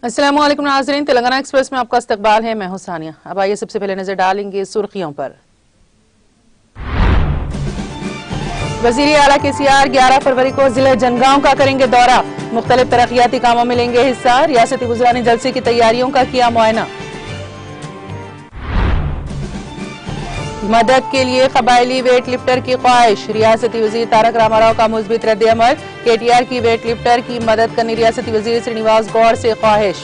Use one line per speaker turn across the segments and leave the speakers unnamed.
अस्सलाम वालेकुम नाज़रीन, तेलंगाना एक्सप्रेस में आपका इस्तकबाल है। मैं हूं सानिया। अब आइए सबसे पहले नजर डालेंगे सुर्खियों पर। वज़ीर आला केसीआर 11 फरवरी को जिले जनगांव का करेंगे दौरा। मुख्तलिफ तरक्याती कामों में लेंगे हिस्सा। रियासती वज़रा ने जलसे की तैयारियों का किया मुआयना। मदद के लिए कबायली वेट लिफ्टर की ख्वाहिश। रियासती वजीर तारक रामाराव का मुस्बित रद्द-ए-अमल। केटीआर की वेट लिफ्टर की मदद करने रियासती वजीर श्रीनिवास गौड़ से ख्वाहिश।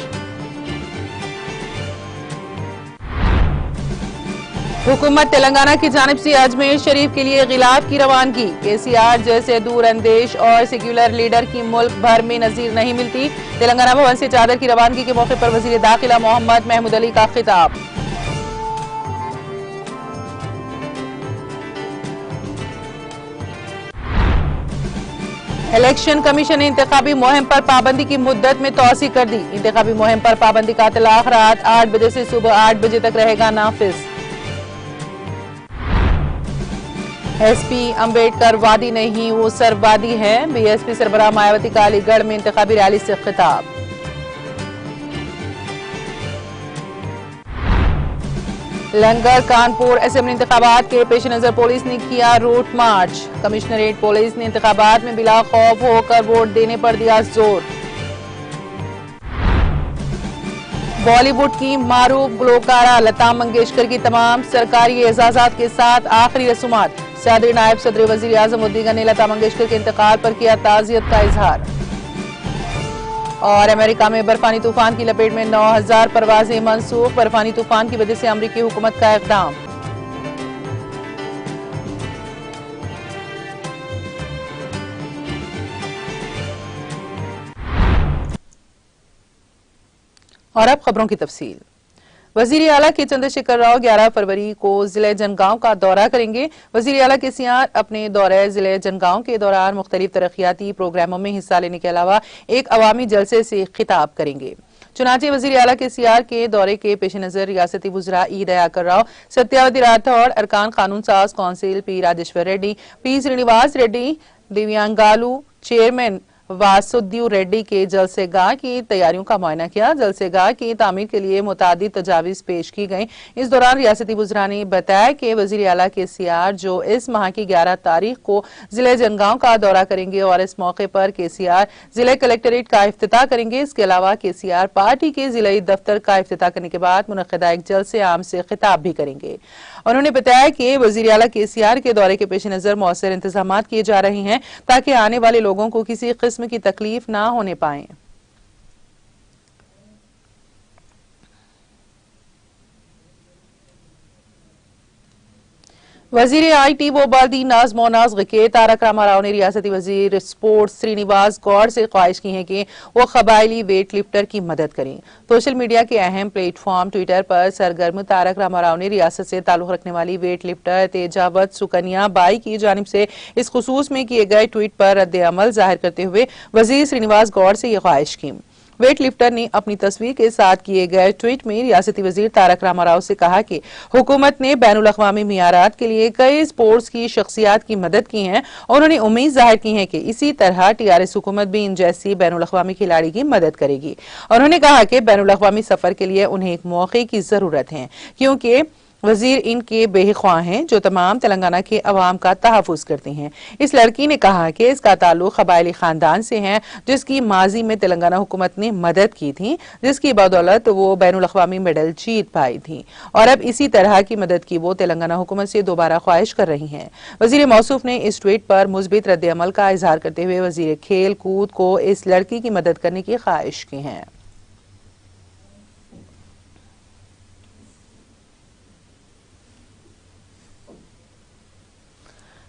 हुकूमत तेलंगाना की जानिब से अजमेर शरीफ के लिए गिलाफ की रवानगी। केसीआर जैसे दूरअंदेश और सेक्युलर लीडर की मुल्क भर में नजीर नहीं मिलती। तेलंगाना भवन से चादर की रवानगी के मौके पर वजीर दाखिला मोहम्मद महमूद अली का खिताब। इलेक्शन कमीशन ने इंतखाबी मुहिम पर पाबंदी की मुद्दत में तौसी कर दी। इंतखाबी मुहिम पर पाबंदी का इतलाक रात 8 बजे से सुबह 8 बजे तक रहेगा नाफिज। एसपी अंबेडकर वादी नहीं, वो सरवादी है। बीएसपी सरबराह मायावती का अलीगढ़ में इंतखाबी रैली से खिताब। लंगर कानपुर असेंबली इंतखाबात के पेश नजर पुलिस ने किया रूट मार्च। कमिश्नरेट पुलिस ने इंतखाबात में बिला खौफ होकर वोट देने पर दिया जोर। बॉलीवुड की मारूफ गुलकारा लता मंगेशकर की तमाम सरकारी एजाजात के साथ आखिरी रसूमात। सदर नायब सदर वजीर आजम उद्दीगर ने लता मंगेशकर के इंतकाल पर किया ताजियत का इजहार। और अमेरिका में बर्फानी तूफान की लपेट में 9000 परवाजें मनसूख। बर्फानी तूफान की वजह से अमेरिकी हुकूमत का इक़दाम। और अब खबरों की तफसील। वजीर आला के चंद्रशेखर राव 11 फरवरी को जिले जनगांव का दौरा करेंगे। वजीर आला केसीआर अपने दौरे जिले जनगांव के दौरान मुख्तलिफ तरक्याती प्रोग्रामों में हिस्सा लेने के अलावा एक अवामी जलसे से खिताब करेंगे। चुनाचे वजीर आला केसीआर के दौरे के पेश नजर रियासती वज़रा ई दयाकर राव, सत्यावती राठौड़, अरकान कानून साज council P Rajeshwar Reddy, P Srinivas Reddy, दिव्यांगालू चेयरमैन वासुदेव रेड्डी के जलसेगाह की तैयारियों का मुआयना किया। जलसेगाह की तामीर के लिए मुतादिद तजावीज पेश की गई। इस दौरान रियासती वज़रा ने बताया कि वज़ीर आला केसीआर जो इस माह की 11 तारीख को जिले जनगांव का दौरा करेंगे और इस मौके पर केसीआर जिले कलेक्टरेट का इफ्तिताह करेंगे। इसके अलावा केसीआर पार्टी के जिले दफ्तर का इफ्तिताह करने के बाद मुनक़्क़िदा एक जलसे आम से खिताब भी करेंगे। उन्होंने बताया कि वज़ीर आला केसीआर के दौरे के पेश नजर मौसर इंतजाम किए जा रहे हैं ताकि आने वाले लोगों को किसी किस्म की तकलीफ ना होने पाए। वजीर आईटी व बल्दी नज़्म व नस्क़ के तारक रामाराव ने रियासती वजीर स्पोर्ट्स श्रीनिवास गौड़ से ख्वाहिश की है कि वो कबायली वेट लिफ्टर की मदद करें। सोशल मीडिया के अहम प्लेटफॉर्म ट्विटर पर सरगर्म तारक रामाराव ने रियासत से ताल्लुक रखने वाली weight lifter Tejawat Sukanya by की जानिब से इस खुसूस में किए गए ट्वीट पर रद्द-ए-अमल जाहिर करते हुए वजीर श्रीनिवास गौड़ से ये ख्वाहिश की। वेट लिफ्टर ने अपनी तस्वीर के साथ किए गए ट्वीट में रियासती वजीर तारक रामाराव से कहा कि हुकूमत ने बैनुल अक़वामी मियारात के लिए कई स्पोर्ट्स की शख्सियात की मदद की है। उन्होंने उम्मीद जाहिर की है कि इसी तरह टीआरएस हुकूमत भी इन जैसी बैनुल अक़वामी खिलाड़ी की मदद करेगी। उन्होंने कहा कि बैनुल अक़वामी सफर के लिए उन्हें एक मौके की जरूरत है क्योंकि वजीर इनके बेख्वाह हैं जो तमाम तेलंगाना के अवाम का तहफ़्फ़ुज़ करते हैं। इस लड़की ने कहा कि इसका ताल्लुक कबायली खानदान से है जिसकी माजी में तेलंगाना हुकूमत ने मदद की थी, जिसकी बदौलत वो बैनुल अक़वामी मेडल जीत पाई थी और अब इसी तरह की मदद की वो तेलंगाना हुकूमत से दोबारा ख्वाहिश कर रही हैं। वजीर मौसूफ ने इस ट्वीट पर मुस्बित रद्द-ए-अमल का इजहार करते हुए वजीर खेल कूद को इस लड़की की मदद करने की ख्वाहिश की है।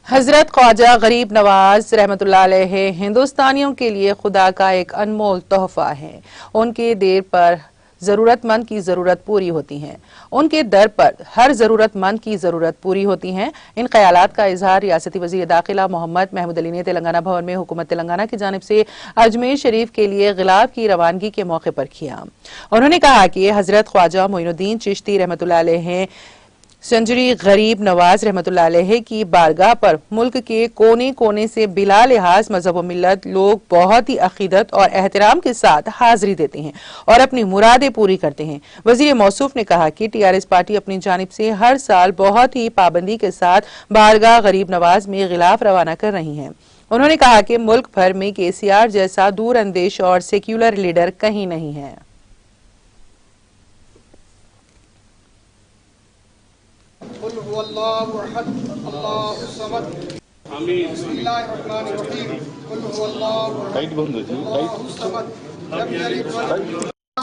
हजरत ख्वाजा गरीब नवाज रहमतुल्लाह अलैह हिंदुस्तानियों के लिए खुदा का एक अनमोल तोहफा है। उनके देर पर जरूरतमंद की जरूरत पूरी होती है। उनके दर पर हर जरूरतमंद की जरूरत पूरी होती है। इन ख्यालात का इजहार रियासती वजीर दाखिला मोहम्मद महमूद अली ने तेलंगाना भवन में हुकूमत तेलंगाना की जानिब से अजमेर शरीफ के लिए गिलाफ की रवानगी के मौके पर किया। उन्होंने कहा कि हजरत ख्वाजा मोइनुद्दीन चिश्ती रहमतुल्लाह अलैह संजरी गरीब नवाज रहमतुल्लाह अलैह की बारगाह पर मुल्क के कोने कोने से बिला लिहाज मजहब व मिल्लत लोग बहुत ही अकीदत और एहतराम के साथ हाजिरी देते हैं और अपनी मुरादें पूरी करते हैं। वजीर मौसूफ ने कहा कि टीआरएस पार्टी अपनी जानिब से हर साल बहुत ही पाबंदी के साथ बारगाह गरीब नवाज में गिलाफ रवाना कर रही है। उन्होंने कहा कि मुल्क भर में केसीआर जैसा दूर अंदेश और सेक्युलर लीडर कहीं नहीं है।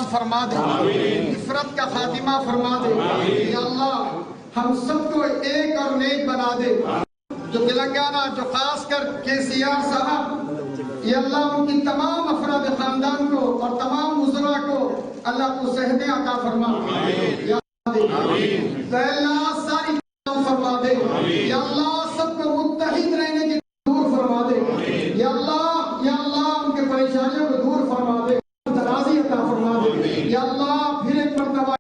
फरमा दे, इफरत का खातिमा फरमा दे, या अल्लाह हम सबको एक और नेक बना दे। जो तेलंगाना, जो खासकर केसीआर साहब, या अल्लाह उनकी तमाम अफराद खानदान को और तमाम मुजरा को अल्लाह को सेहतें अता फरमा, या अल्लाह सारी फरमा दे, या अल्लाह सबको मुत्तहिद रहने की दूर फरमा दे, या अल्लाह उनके परेशानियों को दूर फरमा दे, दराजी अता फरमा दे, या अल्लाह फिर एक मर्तबा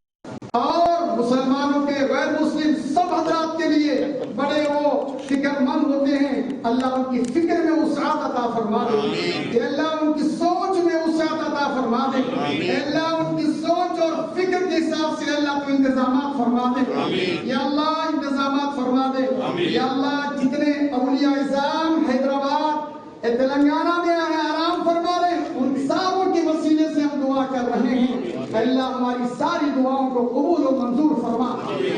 और मुसलमानों के गैर मुस्लिम सब हजरात के लिए बड़े वो फिक्रमंद होते हैं, अल्लाह उनकी फिक्र में उसरात अता फरमा दे, अल्लाह उनकी सोच में उसरात अता फरमा दे, अल्लाह उनकी सोच और फिक्र के हिसाब से अल्लाह को इंतजामात फरमा दे, या अल्लाह इंतजामात फरमा दे, या अल्लाह जितने औलिया इज़ाम हैदराबाद तेलंगाना में आराम फरमा दे, उन सारों के वसीले से हम दुआ कर रहे हैं। अल्लाह हमारी सारी दुआओं को कबूल और मंजूर फरमा,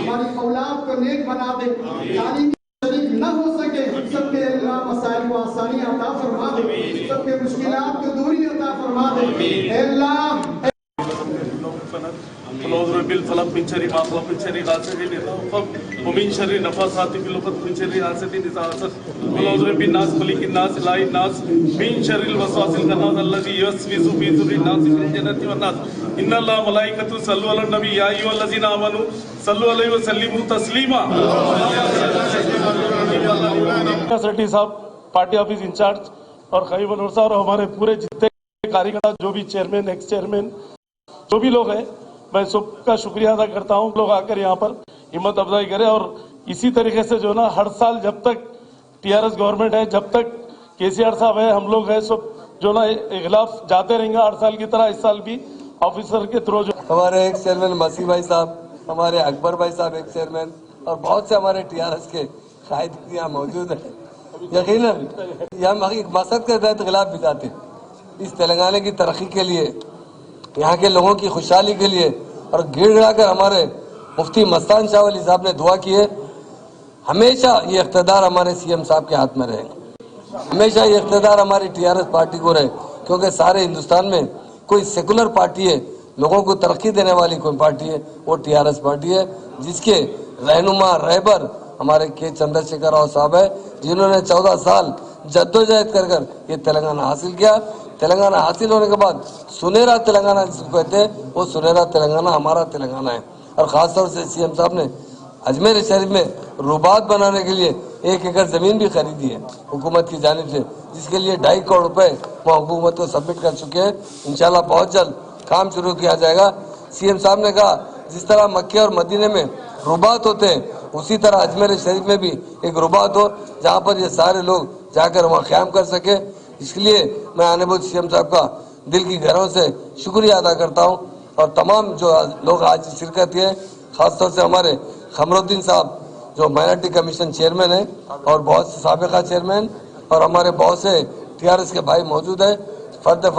हमारी औलाद को नेक बना दे, तालीम शरीक न हो सके सबके अल्लाह मसाइल को आसानियां अता फरमा दे, सबके मुश्किलात को दूरी अता फरमा दे। अल्लाह
बिल फलक पिंचरी माफला पिंचरी गासे वमिन शरी नफासाति फिल उखद पिंचरी आसति निसासत वलोज़ बिन नास मलिकिन नास लाई नास मिन शरिल वसवासिल खन्नास अल्लज़ी युस्विसु फी सुरीन नास फिल जन्नति वन नास इन्नल्लाह मलाइकतु सल्लु अलन नबी या अय्युहल्लज़ीना आमनु सल्लु अलैहि व सल्लिमु तस्लीमा। सेक्रेटरी साहब, पार्टी ऑफिस इंचार्ज और खलीफ अनवर साहब और हमारे पूरे जितने कार्यकर्ता, जो भी चेयरमैन, एक्स चेयरमैन, जो भी लोग हैं, मैं सबका शुक्रिया अदा करता हूँ। लोग आकर यहाँ पर हिम्मत अफजाई करें और इसी तरीके से जो ना हर साल जब तक टीआरएस गवर्नमेंट है, जब तक केसीआर साहब है, हम लोग हैं, सब जो ना खिलाफ जाते रहेंगे हर साल की तरह। इस साल भी ऑफिसर के थ्रू जो
हमारे एक्स चेयरमैन मसीह भाई साहब, हमारे अकबर भाई साहब एक्स चेयरमैन और बहुत से हमारे टीआरएस के कायद यहाँ मौजूद है। यकीनन हम एक मकसद के तहत खिलाफ भी जाते हैं, इस तेलंगाना की तरक्की के लिए, यहाँ के लोगों की खुशहाली के लिए, और गिड़गिड़ा कर हमारे मुफ्ती मस्तान शाह अली साहब ने दुआ की है, हमेशा ये इख्तिदार हमारे सीएम साहब के हाथ में रहे, हमेशा ये इख्तिदार हमारी टीआरएस पार्टी को रहे, क्योंकि सारे हिंदुस्तान में कोई सेकुलर पार्टी है, लोगों को तरक्की देने वाली कोई पार्टी है, वो टीआरएस पार्टी है, जिसके रहनुमा रहबर हमारे के चंद्रशेखर राव साहब है, जिन्होंने 14 साल जद्दोजहद कर ये तेलंगाना हासिल किया। तेलंगाना हासिल होने के बाद सुनहरा तेलंगाना जिसको कहते हैं, वो सुनहरा तेलंगाना हमारा तेलंगाना है। और ख़ासतौर से सीएम साहब ने अजमेर शरीफ में रुबात बनाने के लिए 1 एकड़ ज़मीन भी खरीदी है हुकूमत की जानिब से, जिसके लिए 2.5 करोड़ रुपए वो हुकूमत को सबमिट कर चुके हैं। इंशाल्लाह बहुत जल्द काम शुरू किया जाएगा। सीएम साहब ने कहा जिस तरह मक्के और मदीने में रुबात होते हैं, उसी तरह अजमेर शरीफ में भी एक रुबात हो, जहाँ पर ये सारे लोग जाकर वहाँ क़याम कर सके। इसलिए मैं आनेबुल सीएम साहब का दिल की गहराइयों से शुक्रिया अदा करता हूँ। और तमाम जो लोग आज शिरकत किए, खासतौर से हमारे खमरुद्दीन साहब जो माइनॉरिटी कमीशन चेयरमैन है, और बहुत से साबिका चेयरमैन, और हमारे बहुत से टीआरएस के भाई मौजूद है। फर्द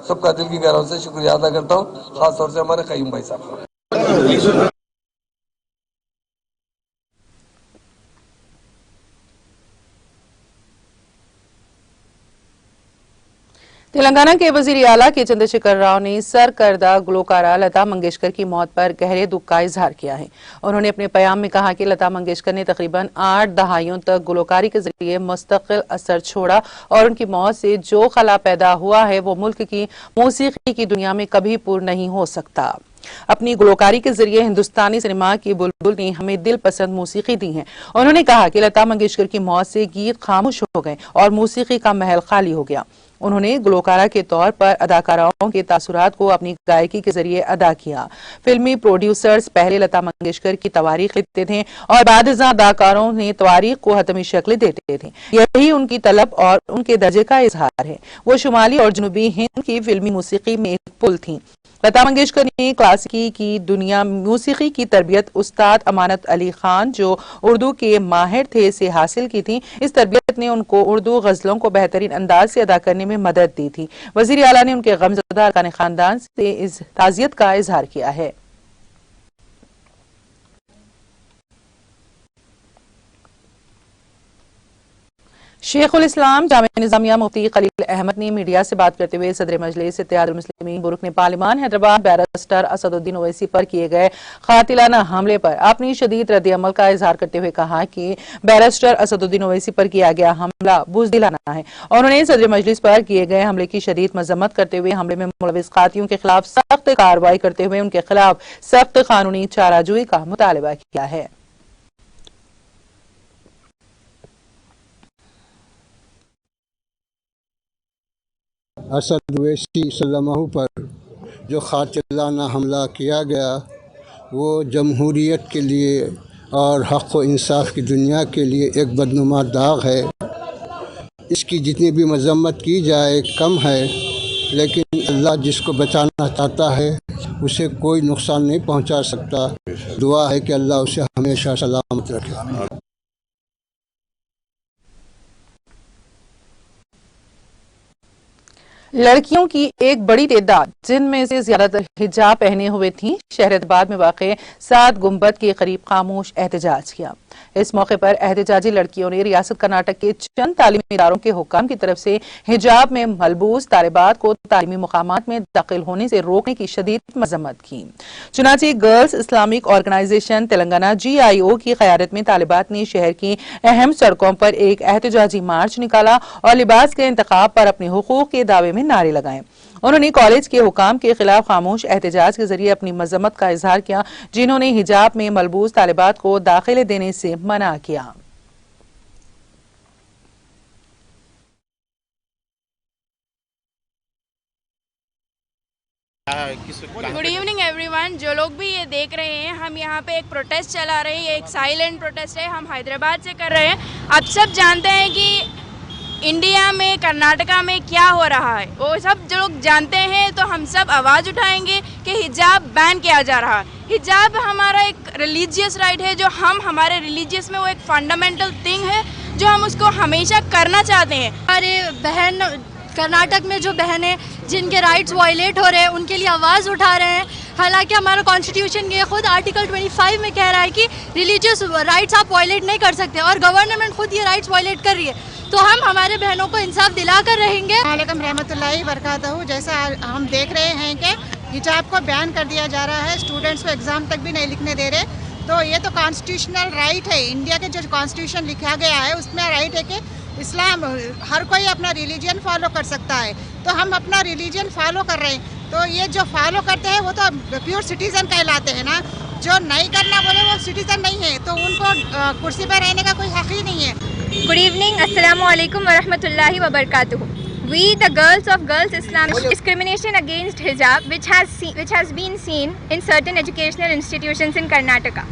सबका दिल की गहराइयों से शुक्रिया अदा करता हूँ, खासतौर से हमारे क़य्यूम भाई साहब का।
तेलंगाना के वजीर आला के चंद्रशेखर राव ने सरकर्दा गुलकारा लता मंगेशकर की मौत पर गहरे दुख का इजहार किया है। उन्होंने अपने बयान में कहा कि लता मंगेशकर ने तकरीबन 8 दहाइयों तक गुलकारी के जरिए मुस्तकिल असर छोड़ा और उनकी मौत से जो खला पैदा हुआ है वो मुल्क की मौसीकी की दुनिया में कभी पूर्ण नहीं हो सकता। अपनी गुलकारी के जरिए हिंदुस्तानी सिनेमा की बुलबुल ने हमें दिल पसंद मौसीकी दी है। उन्होंने कहा कि लता मंगेशकर की मौत से गीत खामोश हो गए और मौसीकी का महल खाली हो गया। उन्होंने गुलकारा के तौर पर अदाकाराओं के तासुरात को अपनी गायकी के जरिए अदा किया। फिल्मी प्रोड्यूसर्स पहले लता मंगेशकर की तवारीख लिखते थे और बाद अदाकारों ने तवारीख को हतमी शक्ल देते थे। यही उनकी तलब और उनके दर्जे का इजहार है। वो शुमाली और जनूबी हिंद की फिल्मी मौसीकी में एक पुल थी। लता मंगेशकर ने क्लासिकी की दुनिया मौसीकी की तरबियत उस्ताद अमानत अली खान, जो उर्दू के माहिर थे, से हासिल की थी। इस तरबियत ने उनको उर्दू गजलों को बेहतरीन अंदाज से अदा करने में मदद दी थी। वजीर आला ने उनके गमज़दा अरकान खानदान से इस ताज़ियत का इजहार किया है। शेखुल इस्लाम जामिया निजामिया मुफ्ती खलील अहमद ने मीडिया से बात करते हुए सदर मजलिस इत्तेहादुल मुस्लिमीन बुरुकने पार्लिमान हैदराबाद बैरिस्टर असदुद्दीन ओवैसी पर किए गए कातिलाना हमले पर अपनी शदीद रद्द-ए-अमल का इजहार करते हुए कहा कि बैरिस्टर असदुद्दीन ओवैसी पर किया गया हमला बुज़दिलाना है। उन्होंने सदर मजलिस पर किए गए हमले की शदीद मजम्मत करते हुए हमले में मुलविस कातियों के खिलाफ सख्त कार्रवाई करते हुए उनके खिलाफ सख्त कानूनी चाराजोई का मुतालबा किया है।
असद ओवैसी सल्लल्लाहु पर जो कातिलाना हमला किया गया वो जमहूरियत के लिए और हक़ व इंसाफ की दुनिया के लिए एक बदनुमा दाग है। इसकी जितनी भी मजम्मत की जाए कम है, लेकिन अल्लाह जिसको बचाना चाहता है उसे कोई नुकसान नहीं पहुंचा सकता। दुआ है कि अल्लाह उसे हमेशा सलामत रखे।
लड़कियों की एक बड़ी तादाद, जिनमें से ज्यादातर हिजाब पहने हुए थीं, शहरतबाद में वाक़े 7 गुंबद के करीब खामोश एहतजाज किया। इस मौके पर एहतजाजी लड़कियों ने रियासत कर्नाटक के चंद तालीमी इदारों के हुक्काम की तरफ से हिजाब में मलबूस तालिबात को तालीमी मुकामात में दाखिल होने से रोकने की शदीद मजम्मत की। चुनांचे girls Islamic organisation Telangana GIO की क़यादत में तालिबात ने शहर की अहम सड़कों पर एक एहतजाजी मार्च निकाला और लिबास के इंतखाब पर अपने हुकूक के दावे में नारे लगाए। उन्होंने कॉलेज के हुकाम के खिलाफ खामोश एहतजाज के जरिए अपनी मजम्मत का इजहार किया, जिन्होंने हिजाब में मलबूस तालिबात को दाखिले देने से मना किया।
Good evening everyone. जो लोग भी ये देख रहे हैं, हम यहाँ पे एक प्रोटेस्ट चला रहे हैं। ये एक साइलेंट प्रोटेस्ट है, हम हैदराबाद से कर रहे हैं। आप सब जानते हैं कि इंडिया में, कर्नाटका में क्या हो रहा है, वो सब जो लोग जानते हैं। तो हम सब आवाज़ उठाएंगे कि हिजाब बैन किया जा रहा है। हिजाब हमारा एक रिलीजियस राइट है, जो हम हमारे रिलीजियस में वो एक फंडामेंटल थिंग है जो हम उसको हमेशा करना चाहते हैं।
हमारे बहन कर्नाटक में जो बहनें जिनके राइट्स वायलेट हो रहे हैं, उनके लिए आवाज़ उठा रहे हैं। हालांकि हमारा कॉन्स्टिट्यूशन ये खुद आर्टिकल 25 में कह रहा है कि रिलीजियस राइट्स आप वायलेट नहीं कर सकते, और गवर्नमेंट खुद ये राइट्स वायलेट कर रही है। तो हम हमारे बहनों को इंसाफ दिलाकर रहेंगे।
वालेकुम रहमतुल्लाहि बरकातहू। जैसा हम देख रहे हैं कि हिजाब को बैन कर दिया जा रहा है, स्टूडेंट्स को एग्ज़ाम तक भी नहीं लिखने दे रहे। तो ये तो कॉन्स्टिट्यूशनल राइट है, इंडिया के जो कॉन्स्टिट्यूशन लिखा गया है उसमें राइट है कि इस्लाम हर कोई अपना रिलीजन फॉलो कर सकता है। तो हम अपना रिलीजन फॉलो कर रहे हैं। तो ये जो फॉलो करते हैं वो तो प्योर सिटीज़न कहलाते हैं ना। जो नहीं करना बोले वो सिटीज़न नहीं है, तो उनको कुर्सी पर रहने का कोई हक़ ही नहीं है।
Good evening, Assalamu alaikum wa rahmatullahi wa barakatuh. We, the girls of Girls Islam, discrimination against hijab, which has been seen in certain educational institutions in Karnataka.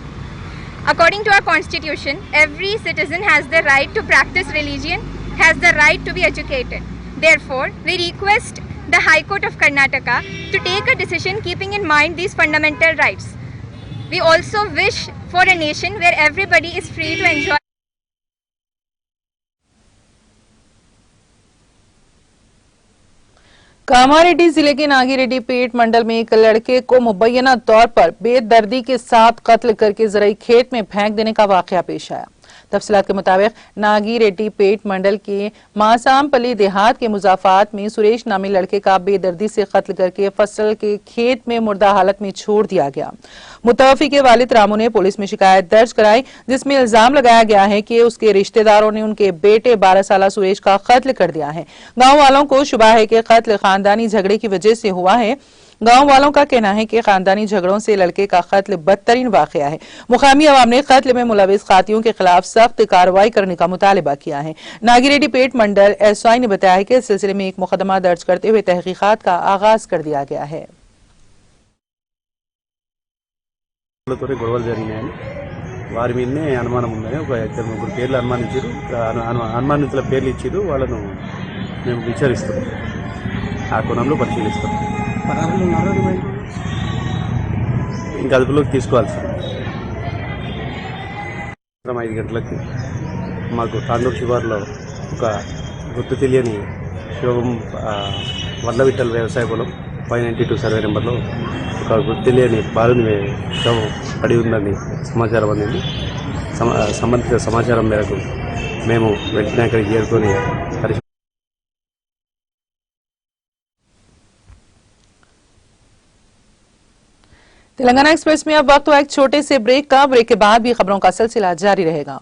According to our constitution, every citizen has the right to practice religion, has the right to be educated. Therefore, we request the High Court of Karnataka to take a decision keeping in mind these fundamental rights. We also wish for a nation where everybody is free to enjoy
Kamareddy जिले के नागीरेड्डी पेट मंडल में एक लड़के को मुबैना तौर पर बेदर्दी के साथ कत्ल करके जराई खेत में फेंक देने का वाकया पेश आया। तफसीलात के मुताबिक नागीरेड्डी पेट मंडल के मासामपल्ली देहात के मुजाफात में सुरेश नामी लड़के का बेदर्दी से कत्ल करके फसल के खेत में मुर्दा हालत में छोड़ दिया गया। मुतवफ़ी के वालिद रामू ने पुलिस में शिकायत दर्ज कराई, जिसमें इल्जाम लगाया गया है कि उसके रिश्तेदारों ने उनके बेटे 12 साला सुरेश का कत्ल कर दिया है। गांव वालों को शुबा है कि कत्ल खानदानी झगड़े की वजह से हुआ है। गांव वालों का कहना है कि खानदानी झगड़ों से लड़के का कत्ल बदतरीन वाकया है। मुकामी अवाम ने कत्ल में मुलविस खातियों के खिलाफ सख्त कार्रवाई करने का मुतालबा किया है। नागिरेड्डीपेट मंडल एसआई ने बताया है कि इस सिलसिले में एक मुकदमा दर्ज करते हुए तहकीकात का आगाज कर दिया गया है।
గొడవలు జరిగినాయని వారి మీదనే అనుమానం ఉందని ఒక ఇద్దరు ముగ్గురు పేర్లు అనుమానించారు. అనుమానితుల పేర్లు ఇచ్చారు. వాళ్ళను మేము విచారిస్తాం, ఆ కోణంలో పరిశీలిస్తాం. ఇంకా అదుపులోకి తీసుకోవాల్సి 5 గంటలకి మాకు తాండూరు శివారులో ఒక గుర్తు తెలియని శివం వడ్ల విట్టల వ్యవసాయ పొలం 592 సర్వే నెంబర్లో ఒక గుర్తు తెలియని బాలుని శవం పడి ఉందని సమాచారం అందింది. సంబంధిత సమాచారం మేరకు మేము వెంటనే అక్కడికి చేరుకొని
तेलंगाना एक्सप्रेस में अब वक्त हुआ एक छोटे से ब्रेक का। ब्रेक के बाद भी खबरों का सिलसिला जारी रहेगा।